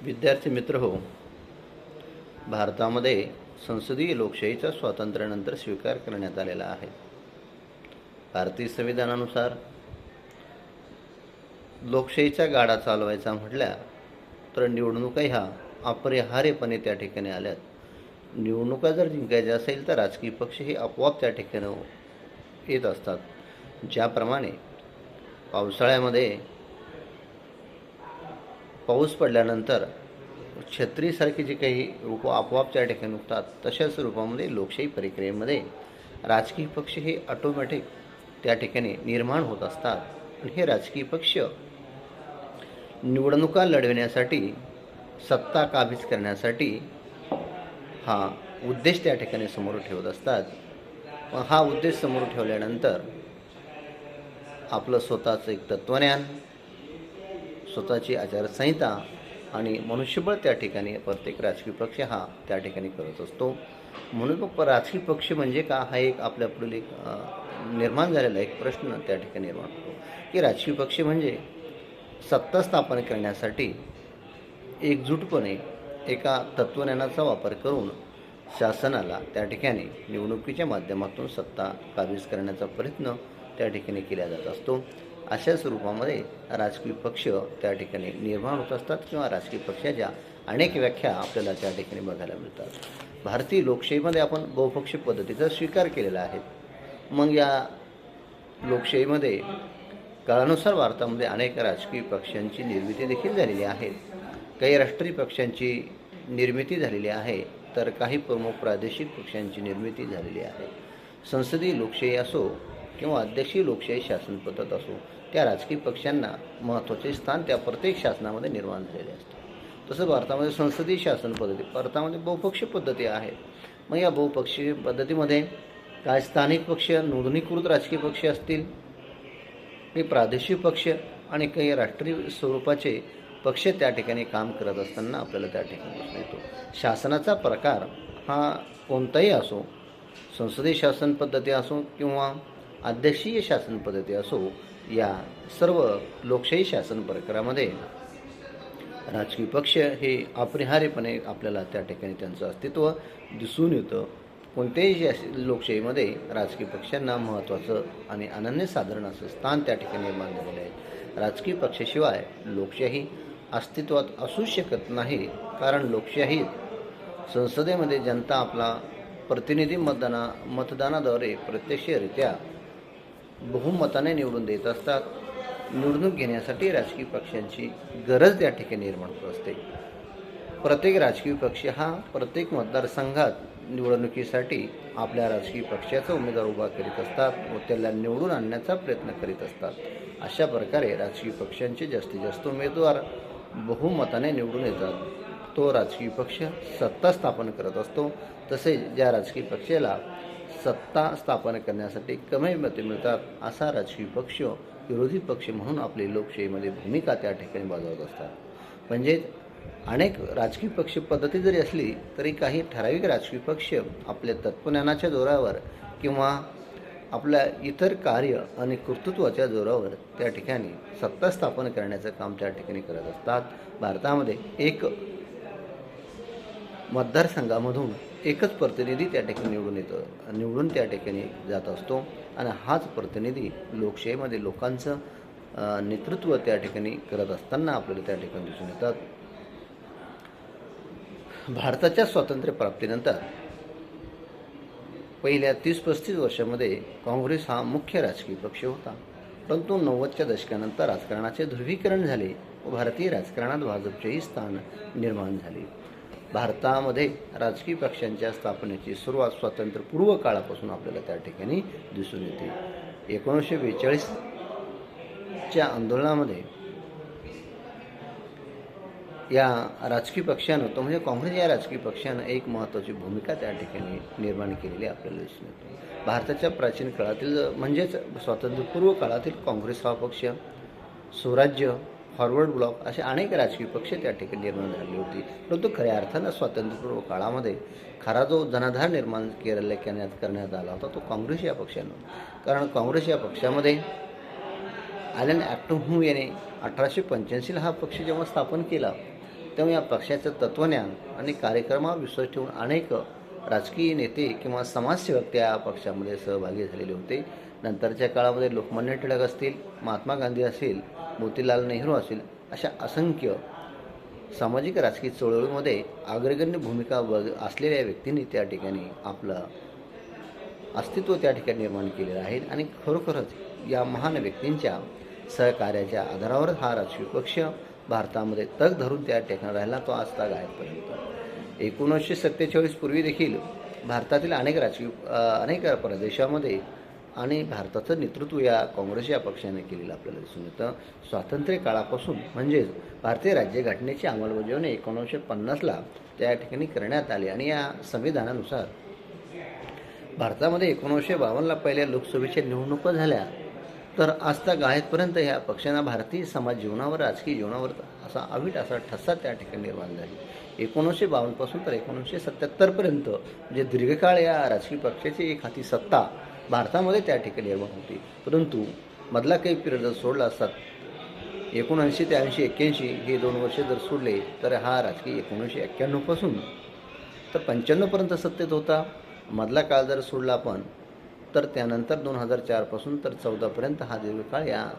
विद्यार्थी मित्र हो, भारतामध्ये संसदीय लोकशाहीचा स्वातंत्र्यानंतर स्वीकार करण्यात आलेला आहे. भारतीय संविधानानुसार लोकशाहीचा गाडा चालवायचा म्हटल्या तर निवडणुका ह्या अपरिहार्यपणे त्या ठिकाणी आल्यात. निवडणुका जर जिंकायच्या असेल तर राजकीय पक्ष हे आपोआप त्या ठिकाणी येत असतात. ज्याप्रमाणे पावसाळ्यामध्ये पाऊस पडल्यानंतर छत्रीसारखी जी काही रूपं आपोआप त्या ठिकाणी उठतात, तशाच रूपामध्ये लोकशाही प्रक्रियेमध्ये राजकीय पक्ष हे ऑटोमॅटिक त्या ठिकाणी निर्माण होत असतात. आणि हे राजकीय पक्ष निवडणुका लढविण्यासाठी, सत्ता काबीज करण्यासाठी हा उद्देश त्या ठिकाणी समोर ठेवत असतात. हा उद्देश समोर ठेवल्यानंतर आपलं स्वतःचं एक तत्त्वज्ञान, स्वतःची आचारसंहिता आणि मनुष्यबळ त्या ठिकाणी प्रत्येक राजकीय पक्ष हा त्या ठिकाणी करत असतो. म्हणून मग राजकीय पक्ष म्हणजे का, हा एक आपल्यापुढील एक निर्माण झालेला एक प्रश्न त्या ठिकाणी निर्माण होतो की राजकीय पक्ष म्हणजे सत्ता स्थापन करण्यासाठी एकजूटपणे एका तत्त्वज्ञानाचा वापर करून शासनाला त्या ठिकाणी निवडणुकीच्या माध्यमातून सत्ता काबीज करण्याचा प्रयत्न त्या ठिकाणी केला जात असतो. अशा स्वरूपामध्ये राजकीय पक्ष त्या ठिकाणी निर्माण होत असतात किंवा राजकीय पक्षाच्या अनेक व्याख्या आपल्याला त्या ठिकाणी बघायला मिळतात. भारतीय लोकशाहीमध्ये आपण बहुपक्षीय पद्धतीचा स्वीकार केलेला आहे. मग या लोकशाहीमध्ये काळानुसार भारतामध्ये अनेक राजकीय पक्षांची निर्मिती देखील झालेली आहे. काही राष्ट्रीय पक्षांची निर्मिती झालेली आहे, तर काही प्रमुख प्रादेशिक पक्षांची निर्मिती झालेली आहे. संसदीय लोकशाही असो किंवा अध्यक्षीय लोकशाही शासन पद्धत असो, त्या राजकीय पक्षांना महत्त्वाचे स्थान त्या प्रत्येक शासनामध्ये निर्माण झालेले असते. तसं भारतामध्ये संसदीय शासन पद्धती, भारतामध्ये बहुपक्षीय पद्धती आहेत. मग या बहुपक्षीय पद्धतीमध्ये काही स्थानिक पक्ष, नोंदणीकृत राजकीय पक्ष असतील, काही प्रादेशिक पक्ष आणि काही राष्ट्रीय स्वरूपाचे पक्ष त्या ठिकाणी काम करत असताना आपल्याला त्या ठिकाणी दिसून येतो. शासनाचा प्रकार हा कोणताही असो, संसदीय शासन पद्धती असो किंवा अध्यक्षीय शासन पद्धती असो, या सर्व लोकशाही शासन प्रकारामध्ये राजकीय पक्ष हे अपरिहार्यपणे आपल्याला त्या ठिकाणी त्यांचं अस्तित्व दिसून येतं. कोणत्याही लोकशाहीमध्ये राजकीय पक्षांना महत्त्वाचं आणि अनन्यसाधारण असं स्थान त्या ठिकाणी निर्माण झालेलं आहे. राजकीय पक्षाशिवाय लोकशाही अस्तित्वात असू शकत नाही, कारण लोकशाहीत संसदेमध्ये जनता आपला प्रतिनिधी मतदानाद्वारे प्रत्यक्षरित्या बहुमताने निवडून देत असतात. निवडणूक घेण्यासाठी राजकीय पक्षांची गरज त्या ठिकाणी निर्माण होत असते. प्रत्येक राजकीय पक्ष हा प्रत्येक मतदारसंघात निवडणुकीसाठी आपल्या राजकीय पक्षाचा उमेदवार उभा करीत असतात व त्याला निवडून आणण्याचा प्रयत्न करीत असतात. अशा प्रकारे राजकीय पक्षांचे जास्तीत जास्त उमेदवार बहुमताने निवडून येतात. तो राजकीय पक्ष सत्ता स्थापन करत असतो. तसेच ज्या राजकीय पक्षाला सत्ता स्थापन करण्यासाठी कमी मते मिळतात, असा राजकीय पक्ष विरोधी पक्ष म्हणून आपली लोकशाहीमध्ये भूमिका त्या ठिकाणी बजावत असतात. म्हणजे अनेक राजकीय पक्ष पद्धती जरी असली तरी काही ठराविक राजकीय पक्ष आपल्या तत्त्वज्ञानाच्या जोरावर किंवा आपल्या इतर कार्य आणि कर्तृत्वाच्या जोरावर त्या ठिकाणी सत्ता स्थापन करण्याचं काम त्या ठिकाणी करत असतात. भारतामध्ये एक मतदारसंघामधून एकच प्रतिनिधी त्या ठिकाणी निवडून त्या ठिकाणी जात असतो आणि हाच प्रतिनिधी लोकशाहीमध्ये लोकांचं नेतृत्व त्या ठिकाणी करत असताना आपल्याला त्या ठिकाणी दिसून येतात. भारताच्या स्वातंत्र्यप्राप्तीनंतर पहिल्या 30-35 वर्षामध्ये काँग्रेस हा मुख्य राजकीय पक्ष होता. परंतु 90च्या दशकानंतर राजकारणाचे ध्रुवीकरण झाले व भारतीय राजकारणात भाजपचेही स्थान निर्माण झाले. भारतामध्ये राजकीय पक्षांच्या स्थापनेची सुरुवात स्वातंत्र्यपूर्व काळापासून आपल्याला त्या ठिकाणी दिसून येते. 1942च्या आंदोलनामध्ये या राजकीय पक्षानं, तो म्हणजे काँग्रेस या राजकीय पक्षानं एक महत्त्वाची भूमिका त्या ठिकाणी निर्माण केलेली आपल्याला दिसून येतो. भारताच्या प्राचीन काळातील म्हणजेच स्वातंत्र्यपूर्व काळातील काँग्रेस हा पक्ष, स्वराज्य, फॉरवर्ड ब्लॉक असे अनेक राजकीय पक्ष त्या ठिकाणी निर्माण झाले होते. परंतु खऱ्या अर्थानं स्वातंत्र्यपूर्व काळामध्ये खरा जो जनाधार निर्माण करण्यात आला होता तो काँग्रेस या पक्षानं. कारण काँग्रेस या पक्षामध्ये आयलंड ॲक्ट ऑफ याने 1885ला हा पक्ष जेव्हा स्थापन केला तेव्हा या पक्षाचं तत्त्वज्ञान आणि कार्यक्रमावर विश्वास ठेवून अनेक राजकीय नेते किंवा समाजसेवक त्या पक्षामध्ये सहभागी झालेले होते. नंतरच्या काळामध्ये लोकमान्य टिळक असतील, महात्मा गांधी असेल, मोतीलाल नेहरू असेल, अशा असंख्य सामाजिक राजकीय चळवळीमध्ये अग्रगण्य भूमिका असलेल्या व्यक्तींनी त्या ठिकाणी आपलं अस्तित्व त्या ठिकाणी निर्माण केलेलं आहे. आणि खरोखरच या महान व्यक्तींच्या सहकार्याच्या आधारावर हा राजकीय पक्ष भारतामध्ये तग धरून त्या ठिकाणी राहिला, तो आज तग आहेपर्यंत. 1947 पूर्वी देखील भारतातील अनेक प्रदेशामध्ये आणि भारताचं नेतृत्व या काँग्रेस या पक्षाने केलेलं आपल्याला दिसून येतं. स्वातंत्र्य काळापासून म्हणजेच भारतीय राज्यघटनेची अंमलबजावणी 1950ला त्या ठिकाणी करण्यात आली आणि या संविधानानुसार भारतामध्ये 1952ला पहिल्या लोकसभेच्या निवडणुका झाल्या. तर आजतक आहेपर्यंत ह्या पक्षांना भारतीय समाज जीवनावर, राजकीय जीवनावर असा अवीट असा ठसा त्या ठिकाणी निर्माण झाली. 1952 पासून तर 1977पर्यंत म्हणजे दीर्घकाळ या राजकीय पक्षाची एक हाती सत्ता भारतामध्ये त्या ठिकाणी निर्माण होती. परंतु मधला काही पिरियड जर सोडला 79 ते 80-81 हे 2 वर्ष जर सोडले तर हा राजकीय 1991 पासून तर 95पर्यंत सत्तेत होता. मधला काळ जर सोडला आपण तर त्यानंतर 2004 पासून तर 14पर्यंत हा दीर्घकाळ या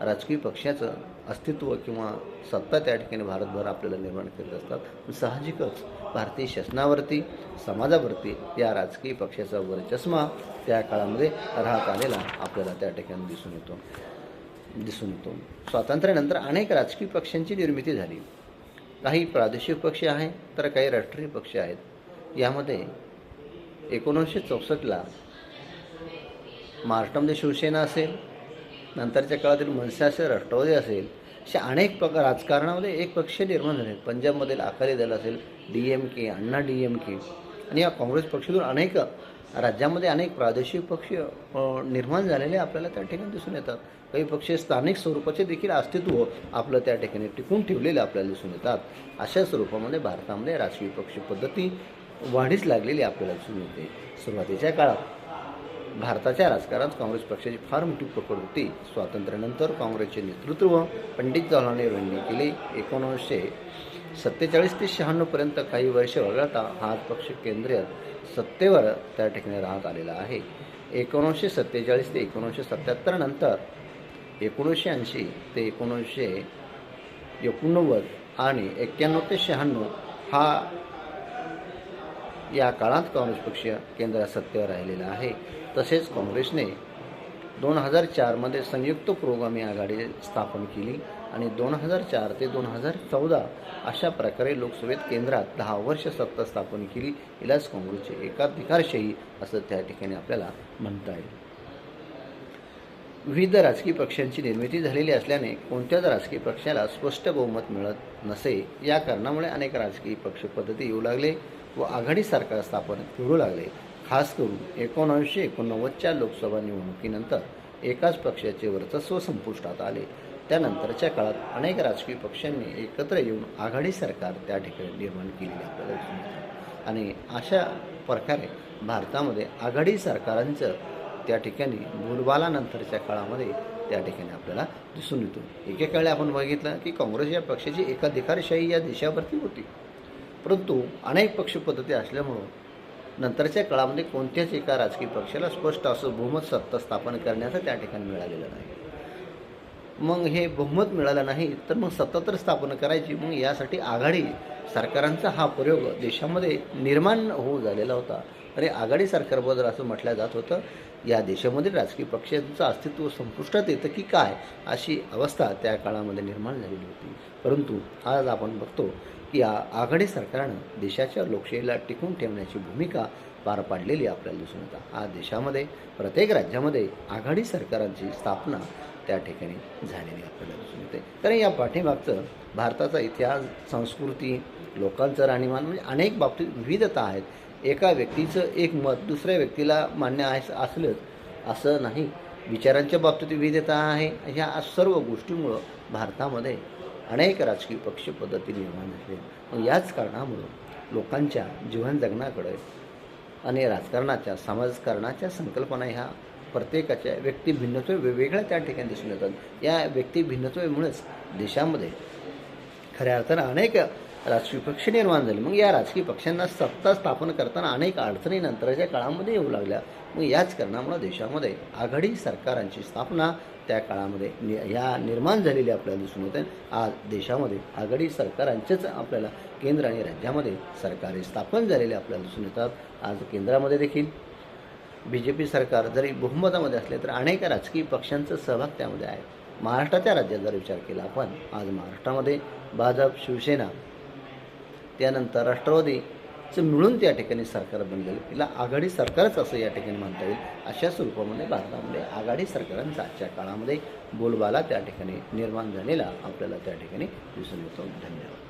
राजकीय पक्षाचं अस्तित्व किंवा सत्ता त्या ठिकाणी भारतभर आपल्याला निर्माण करीत असतात. साहजिकच भारतीय शासनावरती, समाजावरती या राजकीय पक्षाचा वरचष्मा त्या काळामध्ये राहत आलेला आपल्याला त्या ठिकाणी दिसून येतो. स्वातंत्र्यानंतर अनेक राजकीय पक्षांची निर्मिती झाली. काही प्रादेशिक पक्ष आहेत तर काही राष्ट्रीय पक्ष आहेत. यामध्ये 1964ला महाराष्ट्रामध्ये शिवसेना असेल, नंतरच्या काळातील मनसे असेल, राष्ट्रवादी असेल, अशा अनेक राजकारणामध्ये एक पक्ष निर्माण झाले. पंजाबमधील अकाली दल असेल, DMK, अण्णा DMK आणि या काँग्रेस पक्षातून अनेक राज्यामध्ये अनेक प्रादेशिक पक्ष निर्माण झालेले आपल्याला त्या ठिकाणी दिसून येतात. काही पक्ष स्थानिक स्वरूपाचे देखील अस्तित्व आपलं त्या ठिकाणी टिकून ठेवलेले आपल्याला दिसून येतात. अशा स्वरूपामध्ये भारतामध्ये राजकीय पक्ष पद्धती वाढीस लागलेली आपल्याला दिसून येते. सुरुवातीच्या काळात भारताच्या राजकारणात काँग्रेस पक्षाची फार मोठी पकड होती. स्वातंत्र्यानंतर काँग्रेसचे नेतृत्व पंडित जवाहरलाल नेहरू यांनी केले. 1947 ते 96पर्यंत काही वर्ष वगळता हा पक्ष केंद्रीय सत्तेवर त्या ठिकाणी राहत आलेला आहे. 1947 ते 1977 नंतर 1980 ते 1989 आणि 91 ते 96 हा या काळात काँग्रेस पक्ष केंद्रात सत्तेवर राहिलेला आहे. तसेच काँग्रेसने 2004मध्ये संयुक्त पुरोगामी आघाडी स्थापन केली आणि 2004 ते 2014 अशा प्रकारे लोकसभेत केंद्रात 10 वर्ष सत्ता स्थापन केली. हिलाच काँग्रेसची एकाधिकारशाही असं त्या ठिकाणी आपल्याला म्हणता येईल. विविध राजकीय पक्षांची निर्मिती झालेली असल्याने कोणत्याच राजकीय पक्षाला स्पष्ट बहुमत मिळत नसे. या कारणामुळे अनेक राजकीय पक्ष पद्धती येऊ लागले व आघाडी सरकार स्थापन करू लागले. खास करून 1989च्या लोकसभा निवडणुकीनंतर एकाच पक्षाचे वर्चस्व संपुष्टात आले. त्यानंतरच्या काळात अनेक राजकीय पक्षांनी एकत्र येऊन आघाडी सरकार त्या ठिकाणी निर्माण केलेली आपल्याला दिसून येते. आणि अशा प्रकारे भारतामध्ये आघाडी सरकारांचं त्या ठिकाणी बोलबालानंतरच्या काळामध्ये त्या ठिकाणी आपल्याला दिसून येतो. एकेकाळी आपण बघितलं की काँग्रेस या पक्षाची एकाधिकारशाही या देशावरती होती. परंतु अनेक पक्षपद्धती असल्यामुळं नंतरच्या काळामध्ये कोणत्याच एका राजकीय पक्षाला स्पष्ट असं बहुमत सत्ता स्थापन करण्याचं त्या ठिकाणी मिळालेलं नाही. मग हे बहुमत मिळालं नाही तर मग सत्ता तर स्थापन करायची. मग यासाठी आघाडी सरकारांचा हा प्रयोग देशामध्ये निर्माण होऊ झालेला होता. आणि आघाडी सरकारबद्दल असं म्हटलं जात होतं या देशामधील राजकीय पक्षांचं अस्तित्व संपुष्टात येतं की काय अशी अवस्था त्या काळामध्ये निर्माण झालेली होती. परंतु आज आपण बघतो की आघाडी सरकारनं देशाच्या लोकशाहीला टिकून ठेवण्याची भूमिका पार पाडलेली आपल्याला दिसून येतात. आज देशामध्ये प्रत्येक राज्यामध्ये आघाडी सरकारांची स्थापना त्या ठिकाणी झालेली आपल्याला दिसून येते. कारण या पाठीमागचं भारताचा इतिहास, संस्कृती, लोकांचं राहणीमान म्हणजे अनेक बाबतीत विविधता आहेत. एका व्यक्तीचं एक मत दुसऱ्या व्यक्तीला मान्य आहे असलंच असं नाही. विचारांच्या बाबतीत विविधता आहे. ह्या सर्व गोष्टीमुळं भारतामध्ये अनेक राजकीय पक्ष पद्धती निर्माण झाली. मग याच कारणामुळं लोकांच्या जीवन जगण्याकडे आणि राजकारणाच्या, समाजकारणाच्या संकल्पना ह्या प्रत्येकाच्या व्यक्तिभिन्नत्व वेगवेगळ्या त्या ठिकाणी दिसून येतात. या व्यक्तिभिन्नत्वामुळेच देशामध्ये खऱ्या अर्थानं अनेक राजकीय पक्ष निर्माण झाले. मग या राजकीय पक्षांना सत्ता स्थापन करताना अनेक अडचणी नंतरच्या काळामध्ये येऊ लागल्या. मग याच कारणामुळे देशामध्ये आघाडी सरकारांची स्थापना त्या काळामध्ये ह्या निर्माण झालेली आपल्याला दिसून येते. आज देशामध्ये आघाडी सरकारांचेच आपल्याला केंद्र आणि राज्यामध्ये सरकारे स्थापन झालेले आपल्याला दिसून येतात. आज केंद्रामध्ये देखील BJP सरकार जरी बहुमतामध्ये असले तर अनेक राजकीय पक्षांचा सहभाग त्यामध्ये आहे. महाराष्ट्राच्या राज्यात जर विचार केला आपण, आज महाराष्ट्रामध्ये भाजप, शिवसेना, त्यानंतर राष्ट्रवादीचं मिळून त्या ठिकाणी सरकार बनलेलं, तिला आघाडी सरकारच असं या ठिकाणी म्हणता येईल. अशा स्वरूपामध्ये भारतामध्ये आघाडी सरकारांचा आजच्या काळामध्ये बोलबाला त्या ठिकाणी निर्माण झालेला आपल्याला त्या ठिकाणी दिसून येतो. धन्यवाद.